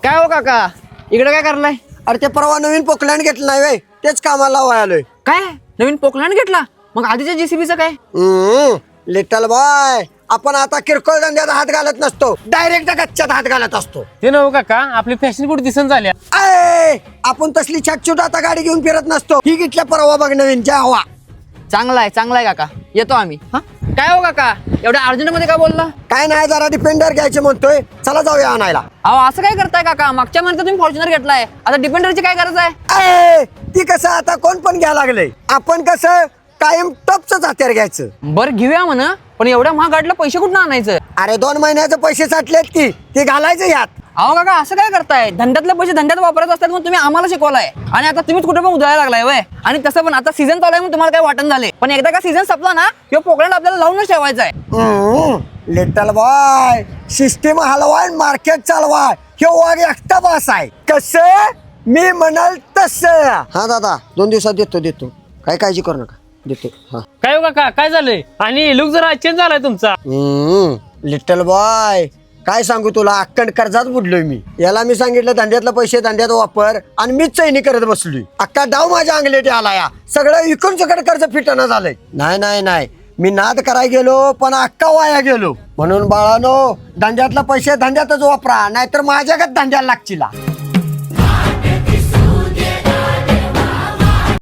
काय हो काका, इकडे काय करलाय? अरे ते परवा नवीन पोकलँड घेतलं नाही व्हय, तेच कामाला वळालोय. काय नवीन पोकलँड घेतला? मग आधीच्या जेसीबीचं काय? लिटल बॉय, आपण आता किरकोळ धंद्यात हात घालत नसतो, डायरेक्ट गच्च्यात हात घालत असतो. ते नव काका, आपली फॅशन कुठे दिसन झाल्या. आपण तसली छटछूट आता गाडी घेऊन फिरत नसतो. ही घेतल्या परवा बघ नवीन ज्या हवा. चांगला आहे काका, येतो आम्ही. हा काय हो काका, एवढ्या अर्जंट मध्ये काय बोलला? काय नाही, जरा डिफेंडर घ्यायचे म्हणतोय, चला जाऊया आणायला. अहो असं काय करताय काका? मागच्या महिन्यात तुम्ही फॉर्च्युनर घेतलाय, आता डिपेंडरची काय गरज आहे? ती कसं आता कोण पण घ्यायला लागले. आपण कसं कायम टॉपच हत्यार घ्यायचं. बरं घेऊया म्हणा, पण एवढ्या महाग गाडीला पैसे कुठून आणायचं? अरे 2 महिन्याचे पैसे साठलेत की ते घालायचं यात. अहो काका असं काय करताय? धंद्यातले पैसे धंद्यात वापरत असतात म्हणून तुम्ही आम्हाला शिकवलाय, आणि आता तुम्हीच कुठे पण उधळायला लागलाय वय. आणि तसं पण आता सीझन चालू आहे म्हणून तुम्हाला काय वाटण झाले, पण एकदा का सीझन संपला ना किंवा पोकलँड आपल्याला लावूनच ठेवायचा आहे. लिटल बॉय, सिस्टीम हलवाय, मार्केट चालवाय, हे वाघ एकटा बस आहे. कसं मी म्हणाल तसं. हा दादा, 2 दिवसात देतो, काय काळजी करू नका, देतो. हा काय हो काका, काय झालंय? आणि लुक जरा चेंज झालाय तुमचा. लिटल बॉय, काय सांगू तुला, अक्कंड कर्जात बुडलोय मी. याला मी सांगितलं धंद्यातलं पैसे धंद्यात वापर, आणि मीच चैनी करत बसलोय. अक्का डाव माझ्या अंगलेटी आला या, सगळं इकडून सगळं कर्ज फिटणं झालंय. नाही, मी नाद करायला गेलो पण अक्का वाया गेलो. म्हणून बाळानो, धंद्यातलं पैसे धंद्यातच वापरा, नाहीतर माझ्याकडे धंद्याला लागतील.